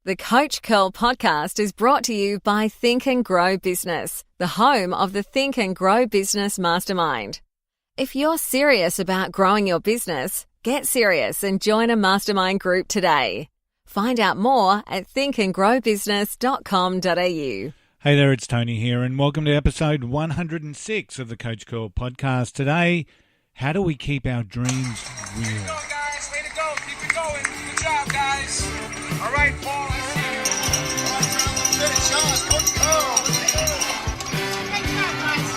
The Coach Curl podcast is brought to you by Think and Grow Business, the home of the Think and Grow Business Mastermind. If you're serious about growing your business, get serious and join a mastermind group today. Find out more at thinkandgrowbusiness.com.au. Hey there, it's Tony here, and welcome to episode 106 of the Coach Curl podcast. Today, how do we keep our dreams real? Way to go, guys. Way to go. Keep it going. Good job, guys. All right, Paul, I see you. Finish on. Coach Curl. Great job, guys.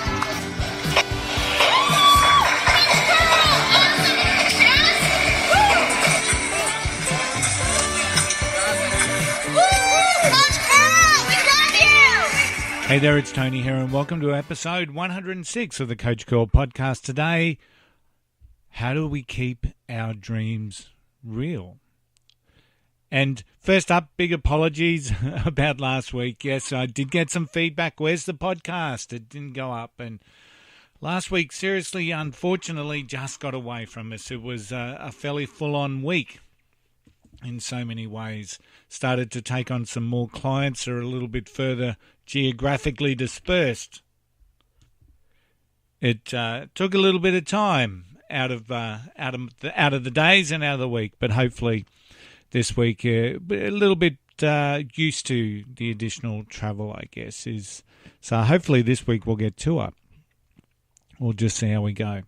Coach Curl, we love you. Hey there, it's Tony here, and welcome to episode 106 of the Coach Curl podcast. Today, how do we keep our dreams real? And first up, big apologies about last week. Yes, I did get some feedback. Where's the podcast? It didn't go up. And last week, seriously, unfortunately, just got away from us. It was a fairly full-on week in so many ways. Started to take on some more clients that are a little bit further geographically dispersed. It took a little bit of time out of the days and out of the week, but hopefully this week a little bit used to the additional travel, I guess. So hopefully this week we'll get two up. We'll just see how we go.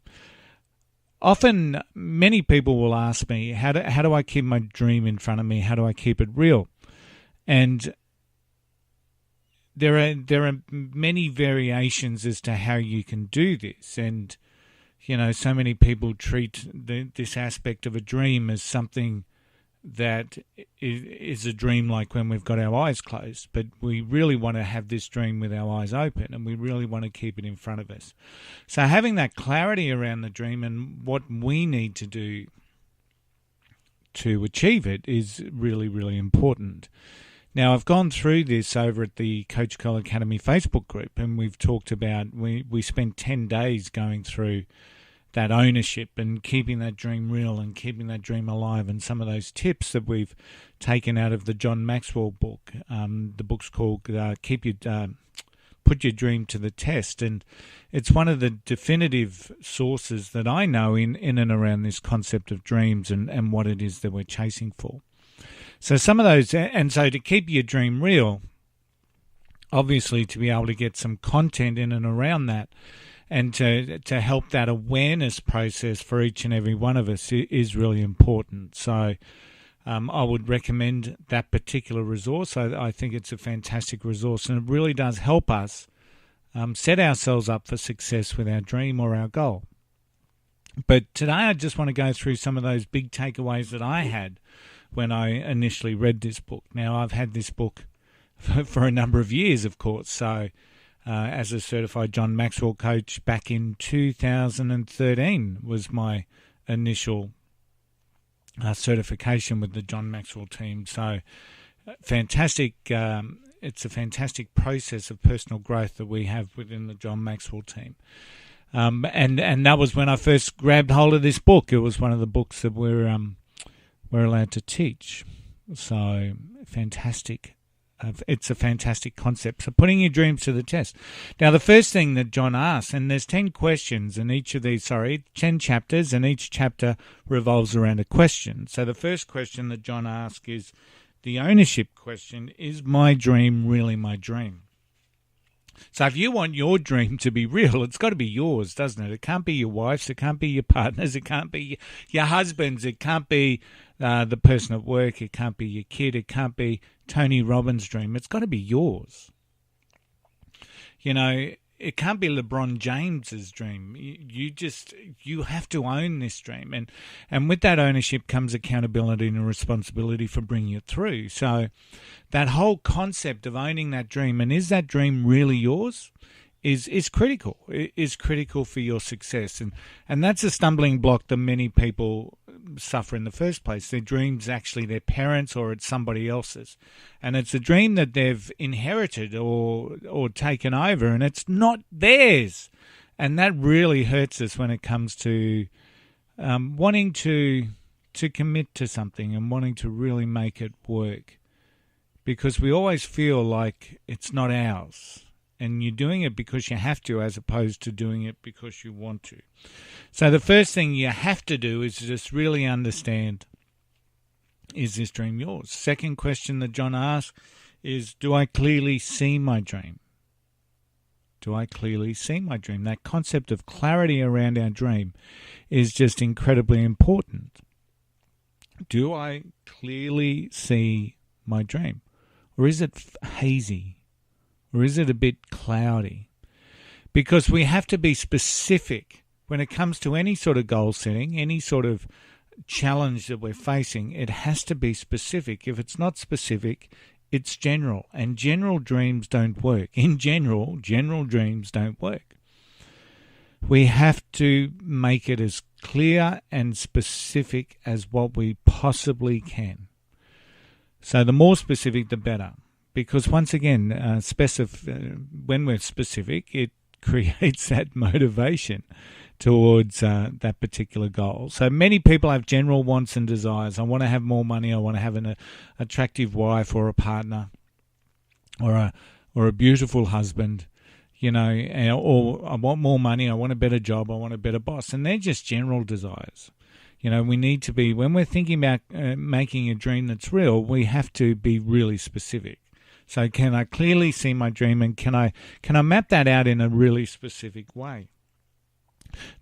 Often many people will ask me, how do I keep my dream in front of me? How do I keep it real? And there are many variations as to how you can do this. And you know, so many people treat this aspect of a dream as something that is a dream like when we've got our eyes closed. But we really want to have this dream with our eyes open, and we really want to keep it in front of us. So having that clarity around the dream and what we need to do to achieve it is really, really important. Now, I've gone through this over at the Coach Curl Academy Facebook group, and we've talked about, we spent 10 days going through that ownership and keeping that dream real and keeping that dream alive, and some of those tips that we've taken out of the John Maxwell book. The book's called Put Your Dream to the Test, and it's one of the definitive sources that I know in and around this concept of dreams and what it is that we're chasing for. So some of those, and so to keep your dream real, obviously to be able to get some content in and around that, and to help that awareness process for each and every one of us is really important. So I would recommend that particular resource. I think it's a fantastic resource, and it really does help us set ourselves up for success with our dream or our goal. But today I just want to go through some of those big takeaways that I had when I initially read this book. Now, I've had this book for a number of years, of course. So as a certified John Maxwell coach back in 2013 was my initial certification with the John Maxwell team. So fantastic. It's a fantastic process of personal growth that we have within the John Maxwell team. And that was when I first grabbed hold of this book. It was one of the books that we're allowed to teach. So fantastic. It's a fantastic concept. So putting your dreams to the test. Now, the first thing that John asks, and there's 10 questions in each of these, 10 chapters, and each chapter revolves around a question. So the first question that John asks is the ownership question: is my dream really my dream? So if you want your dream to be real, it's got to be yours, doesn't it? It can't be your wife's, it can't be your partner's, it can't be your husband's, it can't be the person at work, it can't be your kid, it can't be Tony Robbins' dream. It's got to be yours. You know, it can't be LeBron James's dream. You have to own this dream, and with that ownership comes accountability and a responsibility for bringing it through. So that whole concept of owning that dream, and is that dream really yours, is critical. It is critical for your success, and that's a stumbling block that many people suffer in the first place. Their dream's actually their parents' or it's somebody else's, and it's a dream that they've inherited or taken over, and it's not theirs. And that really hurts us when it comes to wanting to commit to something and wanting to really make it work. because we always feel like it's not ours. And you're doing it because you have to, as opposed to doing it because you want to. So the first thing you have to do is just really understand, is this dream yours? Second question that John asks is, do I clearly see my dream? Do I clearly see my dream? That concept of clarity around our dream is just incredibly important. Do I clearly see my dream? Or is it hazy? Or is it a bit cloudy? Because we have to be specific when it comes to any sort of goal setting, any sort of challenge that we're facing. It has to be specific. If it's not specific, it's general. And general dreams don't work. In general dreams don't work. We have to make it as clear and specific as what we possibly can. So the more specific, the better. Because once again, when we're specific, it creates that motivation towards that particular goal. So many people have general wants and desires. I want to have more money. I want to have an attractive wife or a partner, or a beautiful husband, or I want more money. I want a better job. I want a better boss. And they're just general desires. We need to be, when we're thinking about making a dream that's real, we have to be really specific. So can I clearly see my dream, and can I map that out in a really specific way?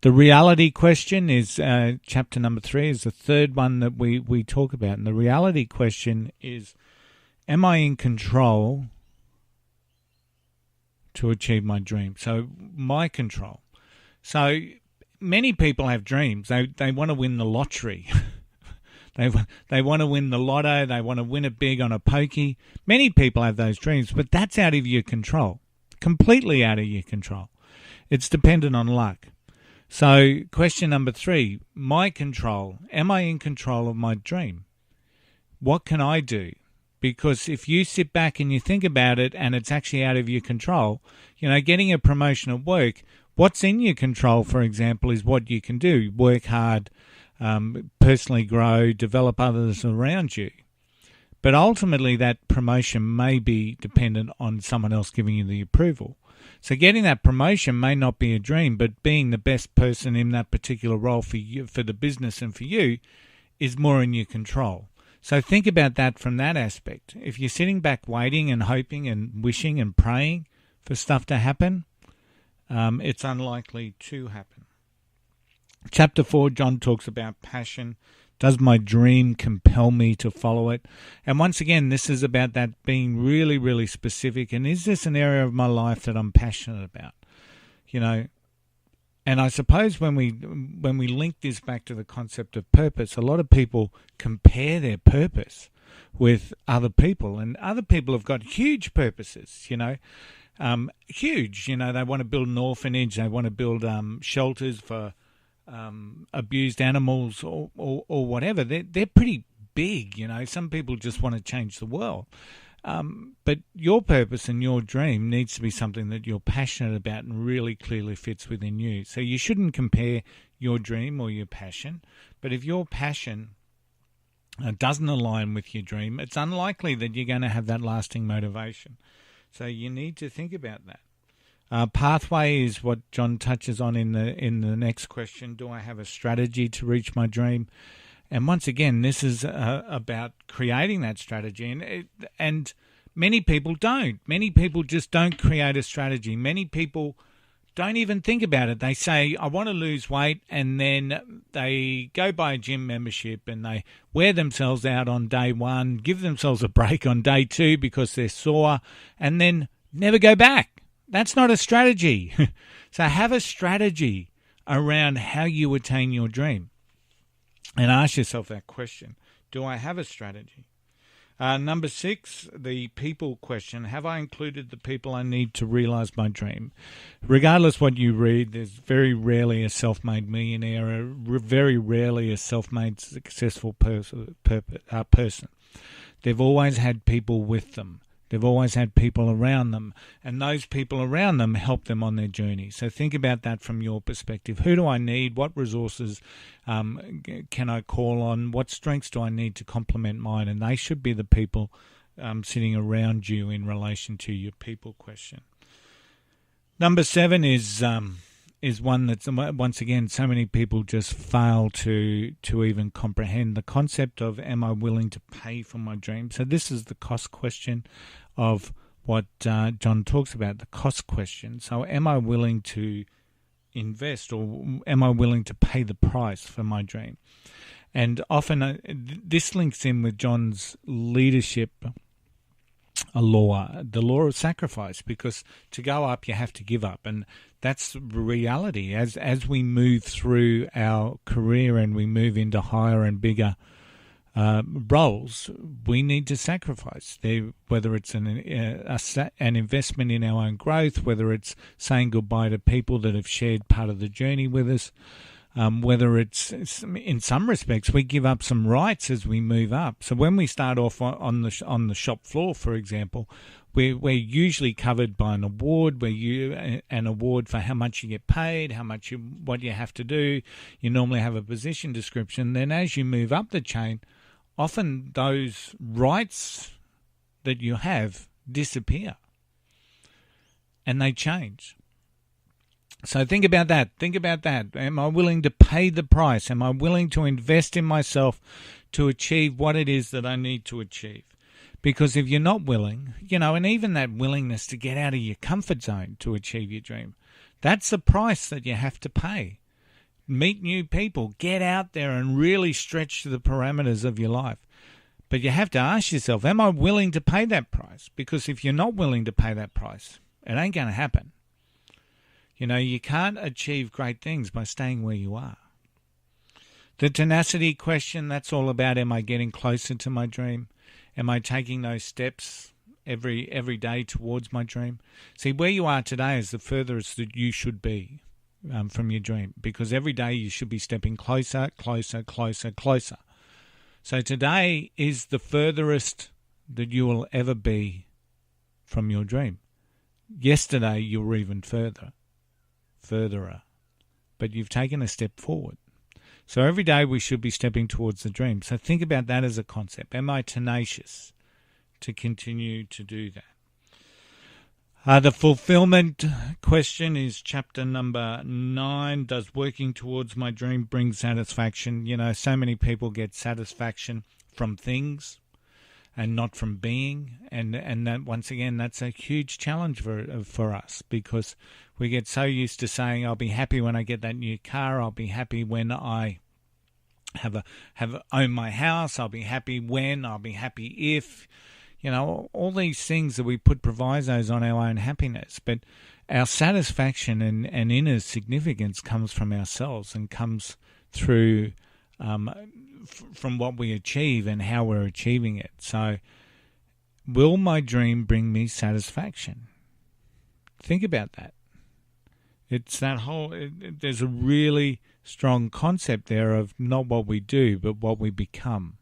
The reality question is chapter number 3 is the third one that we talk about. And the reality question is, am I in control to achieve my dream? So my control. So many people have dreams. They want to win the lottery. They want to win the lotto. They want to win it big on a pokey. Many people have those dreams, but that's out of your control, completely out of your control. It's dependent on luck. So question number 3, my control. Am I in control of my dream? What can I do? Because if you sit back and you think about it and it's actually out of your control, getting a promotion at work, what's in your control, for example, is what you can do. Work hard, personally grow, develop others around you. But ultimately that promotion may be dependent on someone else giving you the approval. So getting that promotion may not be a dream, but being the best person in that particular role for you, for the business and for you, is more in your control. So think about that from that aspect. If you're sitting back waiting and hoping and wishing and praying for stuff to happen, it's unlikely to happen. Chapter 4, John talks about passion. Does my dream compel me to follow it? And once again, this is about that being really, really specific. And is this an area of my life that I'm passionate about? And I suppose when we link this back to the concept of purpose, a lot of people compare their purpose with other people. And other people have got huge purposes, huge. They want to build an orphanage. They want to build shelters for abused animals or whatever. They're pretty big, Some people just want to change the world. But your purpose and your dream needs to be something that you're passionate about and really clearly fits within you. So you shouldn't compare your dream or your passion. But if your passion doesn't align with your dream, it's unlikely that you're going to have that lasting motivation. So you need to think about that. Pathway is what John touches on in the next question. Do I have a strategy to reach my dream? And once again, this is about creating that strategy. And many people don't. Many people just don't create a strategy. Many people don't even think about it. They say, I want to lose weight, and then they go buy a gym membership and they wear themselves out on day 1, give themselves a break on day 2 because they're sore, and then never go back. That's not a strategy. So have a strategy around how you attain your dream. And ask yourself that question. Do I have a strategy? Number 6, the people question. Have I included the people I need to realize my dream? Regardless what you read, there's very rarely a self-made millionaire, very rarely a self-made successful person. They've always had people with them. They've always had people around them, and those people around them help them on their journey. So think about that from your perspective. Who do I need? What resources can I call on? What strengths do I need to complement mine? And they should be the people sitting around you in relation to your people question. Number 7 is one that's, once again, so many people just fail to even comprehend the concept of, am I willing to pay for my dream? So this is the cost question of what John talks about, the cost question. So am I willing to invest, or am I willing to pay the price for my dream? And often this links in with John's leadership law, the law of sacrifice, because to go up you have to give up, and that's reality. As we move through our career and we move into higher and bigger roles, we need to sacrifice. Whether it's an investment in our own growth, whether it's saying goodbye to people that have shared part of the journey with us, whether it's in some respects we give up some rights as we move up. So when we start off on the shop floor, for example, we're usually covered by an award, an award for how much you get paid, what you have to do. You normally have a position description. Then as you move up the chain, often those rights that you have disappear and they change. So think about that. Am I willing to pay the price? Am I willing to invest in myself to achieve what it is that I need to achieve? Because if you're not willing, and even that willingness to get out of your comfort zone to achieve your dream, that's the price that you have to pay. Meet new people, get out there and really stretch the parameters of your life. But you have to ask yourself, am I willing to pay that price? Because if you're not willing to pay that price, it ain't going to happen. You can't achieve great things by staying where you are. The tenacity question, that's all about, am I getting closer to my dream? Am I taking those steps every day towards my dream? See, where you are today is the furthest that you should be from your dream, because every day you should be stepping closer, closer, closer, closer. So today is the furthest that you will ever be from your dream. Yesterday you were even furtherer, but you've taken a step forward. So every day we should be stepping towards the dream. So think about that as a concept. Am I tenacious to continue to do that? The fulfillment question is chapter number 9. Does working towards my dream bring satisfaction? So many people get satisfaction from things and not from being, and that, once again, that's a huge challenge for us, because we get so used to saying, I'll be happy when I get that new car, I'll be happy when I own my house, I'll be happy if, all these things that we put provisos on our own happiness. But our satisfaction and inner significance comes from ourselves and comes through from what we achieve and how we're achieving it. So, will my dream bring me satisfaction? Think about that. It's that whole, there's a really strong concept there of not what we do, but what we become.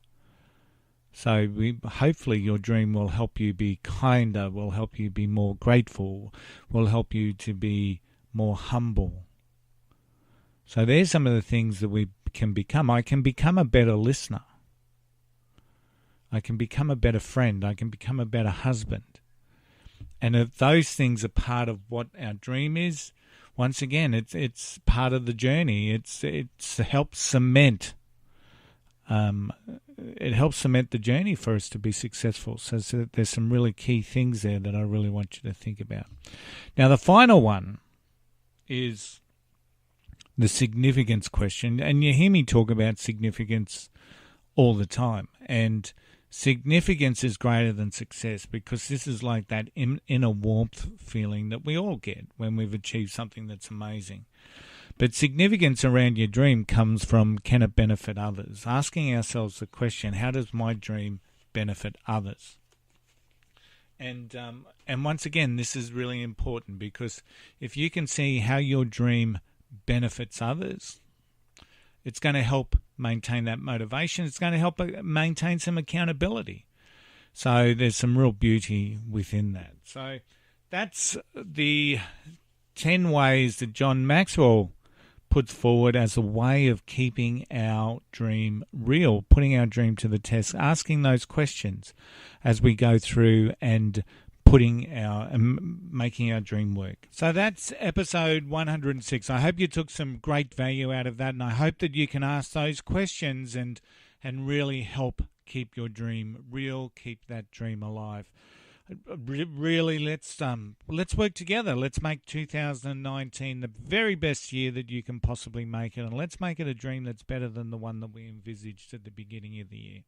So hopefully your dream will help you be kinder, will help you be more grateful, will help you to be more humble. So there's some of the things that we can become. I can become a better listener. I can become a better friend. I can become a better husband. And if those things are part of what our dream is, once again, it's part of the journey. It helps cement. It helps cement the journey for us to be successful. So there's some really key things there that I really want you to think about. Now, the final one is the significance question. And you hear me talk about significance all the time. And significance is greater than success, because this is like that inner warmth feeling that we all get when we've achieved something that's amazing. But significance around your dream comes from, can it benefit others? Asking ourselves the question, how does my dream benefit others? And once again, this is really important, because if you can see how your dream benefits others, it's going to help maintain that motivation. It's going to help maintain some accountability. So there's some real beauty within that. So that's the 10 ways that John Maxwell puts forward as a way of keeping our dream real, putting our dream to the test, asking those questions as we go through and making our dream work. So that's episode 106. I hope you took some great value out of that, and I hope that you can ask those questions and really help keep your dream real, keep that dream alive. Really, let's work together. Let's make 2019 the very best year that you can possibly make it, and let's make it a dream that's better than the one that we envisaged at the beginning of the year.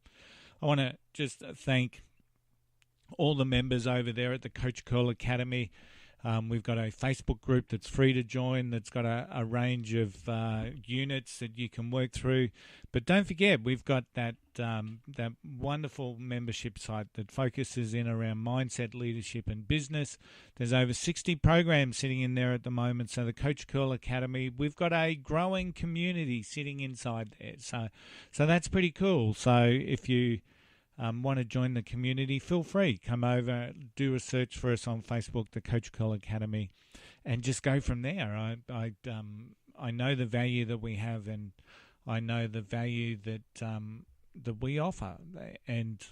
I want to just thank all the members over there at the Coach Curl Academy. We've got a Facebook group that's free to join, that's got a range of units that you can work through. But don't forget, we've got that wonderful membership site that focuses in around mindset, leadership and business. There's over 60 programs sitting in there at the moment. So the Coach Curl Academy, we've got a growing community sitting inside there. So that's pretty cool. So if you want to join the community, feel free. Come over, do a search for us on Facebook, the Coach Curl Academy, and just go from there. I know the value that we have, and I know the value that we offer, and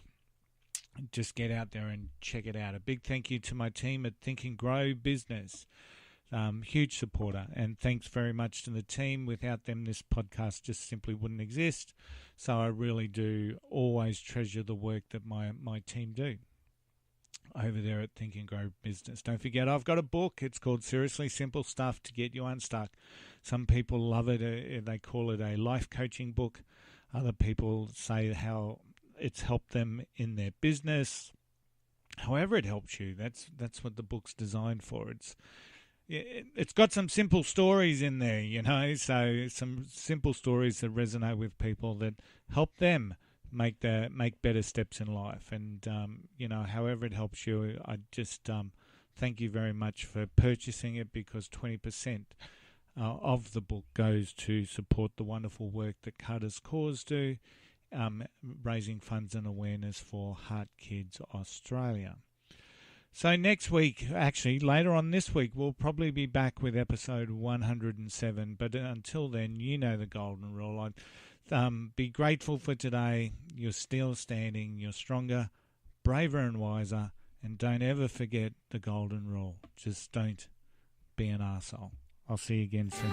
just get out there and check it out. A big thank you to my team at Think and Grow Business. Huge supporter, and thanks very much to the team. Without them, this podcast just simply wouldn't exist. So I really do always treasure the work that my team do over there at Think and Grow Business. Don't forget, I've got a book. It's called Seriously Simple Stuff to Get You Unstuck. Some people love it. They call it a life coaching book. Other people say how it's helped them in their business. However it helps you, that's what the book's designed for. It's got some simple stories in there, so some simple stories that resonate with people that help them make better steps in life. And, however it helps you, I just thank you very much for purchasing it, because 20% of the book goes to support the wonderful work that Carter's Cause do, raising funds and awareness for Heart Kids Australia. So next week, actually later on this week, we'll probably be back with episode 107. But until then, you know the golden rule. Be grateful for today. You're still standing. You're stronger, braver and wiser. And don't ever forget the golden rule. Just don't be an arsehole. I'll see you again soon.